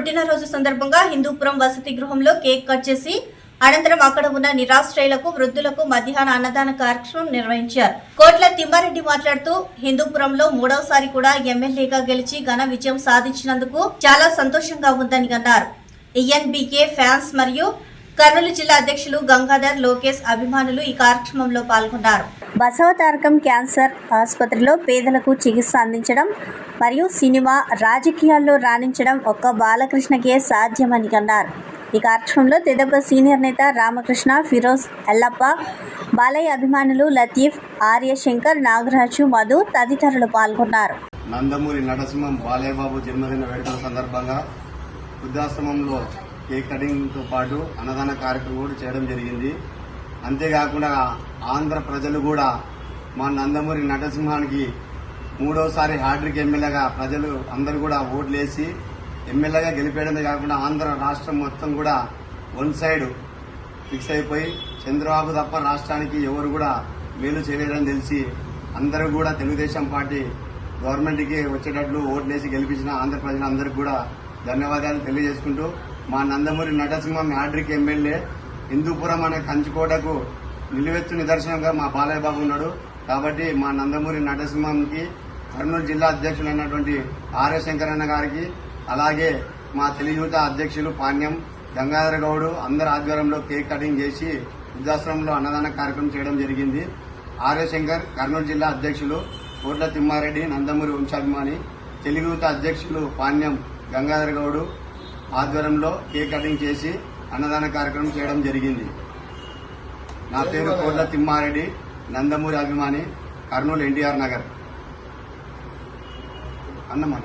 పుట్టినరోజు సందర్భంగా హిందూపురం వసతి గృహంలో కేక్ కట్ చేసి అనంతరం అక్కడ ఉన్న నిరాశ్రయులకు వృద్ధులకు మధ్యాహ్న అన్నదాన కార్యక్రమం నిర్వహించారు. కోట్ల తిమ్మారెడ్డి మాట్లాడుతూ హిందూపురంలో మూడవసారి కూడా ఎమ్మెల్యేగా గెలిచి ఘన విజయం సాధించినందుకు చాలా సంతోషంగా ఉందని అన్నారు. ఈఎన్బీకే ఫ్యాన్స్ మరియు కర్నూలు జిల్లా అధ్యక్షులు గంగాధర్ లోకేష్ అభిమానులు ఈ కార్యక్రమంలో పాల్గొన్నారు. బసవతారకం క్యాన్సర్ ఆసుపత్రిలో పేదలకు చికిత్స అందించడం మరియు సినిమా రాజకీయాల్లో రాణించడం ఒక్క బాలకృష్ణకే సాధ్యమని అన్నారు. ఈ కార్యక్రమంలో తెదేపా సీనియర్ నేత రామకృష్ణ, ఫిరోజ్, ఎల్లప్ప, బాలయ్య అభిమానులు లతీఫ్, ఆర్యశంకర్, నాగరాజు, మధు తదితరులు పాల్గొన్నారు. నందమూరి నరసింహం బాలయ్య బాబు జన్మదిన వేడుకల సందర్భంగా వృద్ధాశ్రమంలో కేక్ కటింగ్ తో పాటు అన్నదాన కార్యక్రమం కూడా చేయడం జరిగింది. అంతేకాకుండా ఆంధ్ర ప్రజలు కూడా మా నందమూరి నరసింహానికి మూడోసారి హ్యాట్రిక్ ఎమ్మెల్యేగా ప్రజలు అందరూ కూడా ఓట్లేసి ఎమ్మెల్యేగా గెలిపేయడమే కాకుండా ఆంధ్ర రాష్ట్రం మొత్తం కూడా వన్ సైడ్ ఫిక్స్ అయిపోయి చంద్రబాబు తప్ప రాష్ట్రానికి ఎవరు కూడా మేలు చేయలేదని తెలిసి అందరూ కూడా తెలుగుదేశం పార్టీ గవర్నమెంట్కి వచ్చేటట్లు ఓట్లేసి గెలిపించిన ఆంధ్ర ప్రజలందరికీ కూడా ధన్యవాదాలు తెలియజేసుకుంటూ మా నందమూరి నరసింహం హ్యాట్రిక్ ఎమ్మెల్యే హిందూపురం అనే కంచుకోటకు నిలువెత్తు నిదర్శనంగా మా బాలయ్య బాబు ఉన్నాడు. కాబట్టి మా నందమూరి నరసింహంకి కర్నూలు జిల్లా అధ్యక్షులైనటువంటి ఆర్యశంకర్ అన్న గారికి, అలాగే మా తెలుగుయువత అధ్యక్షులు పాణ్యం, గంగాధర గౌడ్ అందరి ఆధ్వర్యంలో కేక్ కటింగ్ చేసి వృద్ధాశ్రమంలో అన్నదాన కార్యక్రమం చేయడం జరిగింది. ఆర్యశంకర్ కర్నూలు జిల్లా అధ్యక్షులు, కోట్ల తిమ్మారెడ్డి నందమూరి వంశాభిమాని, తెలుగుయువత అధ్యక్షులు పాణ్యం, గంగాధర గౌడ్ ఆధ్వర్యంలో కేక్ కటింగ్ చేసి అన్నదాన కార్యక్రమం చేయడం జరిగింది. నా పేరు కోట్ల తిమ్మారెడ్డి, నందమూరి అభిమాని, కర్నూలు ఎన్టీఆర్ నగర్. అన్నమాట.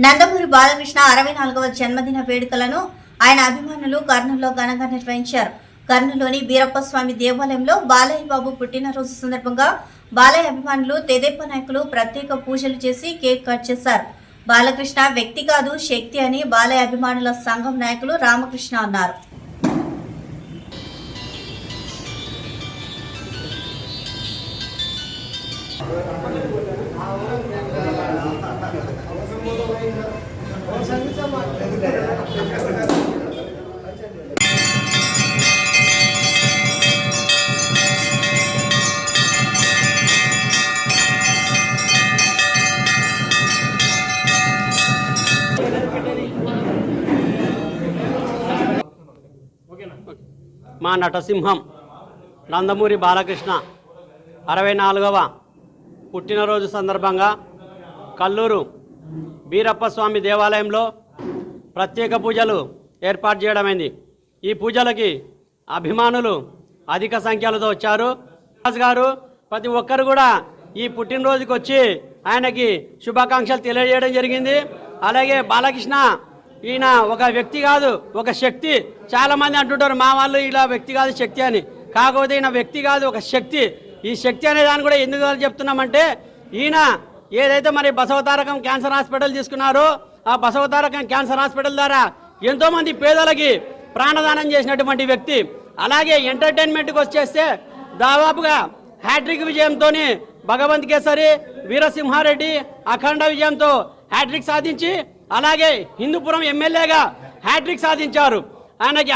నందమూరి బాలకృష్ణ 64వ జన్మదిన వేడుకలను ఆయన అభిమానులు కర్నూలులో ఘనంగా నిర్వహించారు. కర్నూలులోని బీరప్పస్వామి దేవాలయంలో బాలయ్య బాబు పుట్టినరోజు సందర్భంగా బాలయ్య అభిమానులు, తెదేపా నాయకులు ప్రత్యేక పూజలు చేసి కేక్ కట్ చేశారు. బాలకృష్ణ వ్యక్తి కాదు శక్తి అని బాలయ్య అభిమానుల సంఘం నాయకులు రామకృష్ణ అన్నారు. మా నటసింహం నందమూరి బాలకృష్ణ 64వ పుట్టినరోజు సందర్భంగా కల్లూరు బీరప్పస్వామి దేవాలయంలో ప్రత్యేక పూజలు ఏర్పాటు చేయడమైంది. ఈ పూజలకి అభిమానులు అధిక సంఖ్యలో వచ్చారు. రాజు గారు ప్రతి ఒక్కరు కూడా ఈ పుట్టినరోజుకి వచ్చి ఆయనకి శుభాకాంక్షలు తెలియజేయడం జరిగింది. అలాగే బాలకృష్ణ ఈయన ఒక వ్యక్తి కాదు, ఒక శక్తి. చాలా మంది అంటుంటారు మా వాళ్ళు ఇలా వ్యక్తి కాదు శక్తి అని. కాకపోతే ఈయన వ్యక్తి కాదు, ఒక శక్తి. ఈ శక్తి అనే దాన్ని కూడా ఎందుకు చెప్తున్నామంటే, ఈయన ఏదైతే మరి బసవతారకం క్యాన్సర్ హాస్పిటల్ తీసుకున్నారో ఆ బసవతారకం క్యాన్సర్ హాస్పిటల్ ద్వారా ఎంతోమంది పేదలకి ప్రాణదానం చేసినటువంటి వ్యక్తి. అలాగే ఎంటర్టైన్మెంట్కి వచ్చేస్తే దాదాపుగా హ్యాట్రిక్ విజయంతో భగవంత్ కేసరి, వీరసింహారెడ్డి అఖండ విజయంతో హ్యాట్రిక్ సాధించి, అలాగే హిందూపురం ఎమ్మెల్యేగా హ్యాట్రిక్ సాధించారు. ఆయనకి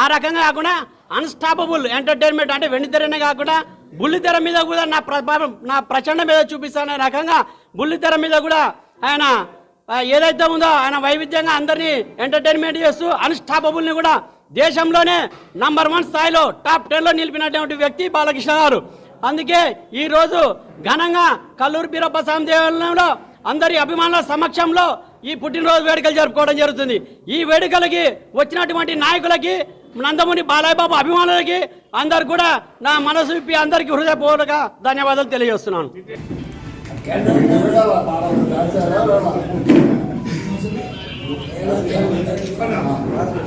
ఆ రకంగా కాకుండా అన్స్టాపబుల్ ఎంటర్టైన్మెంట్ అంటే వెండితెరనే కాకుండా బుల్లితెర మీద కూడా నా ప్రచండ మీద చూపిస్తానే రకంగా బుల్లితెర మీద కూడా ఆయన ఏదైతే ఉందో ఆయన వైవిధ్యంగా అందరినీ ఎంటర్టైన్మెంట్ చేస్తూ అన్స్టాపబుల్ని కూడా దేశంలోనే నంబర్ 1 స్థాయిలో టాప్ 10లో నిలిపినటువంటి వ్యక్తి బాలకృష్ణ గారు. అందుకే ఈరోజు ఘనంగా కల్లూరు బీరప్పస్వామి దేవాలయంలో అందరి అభిమానుల సమక్షంలో ఈ పుట్టినరోజు వేడుకలు జరుపుకోవడం జరుగుతుంది. ఈ వేడుకలకి వచ్చినటువంటి నాయకులకి, నందమూరి బాలయ్య బాబు అభిమానులకి అందరు కూడా నా మనసు విప్పి అందరికీ హృదయపూర్వక ధన్యవాదాలు తెలియజేస్తున్నాను.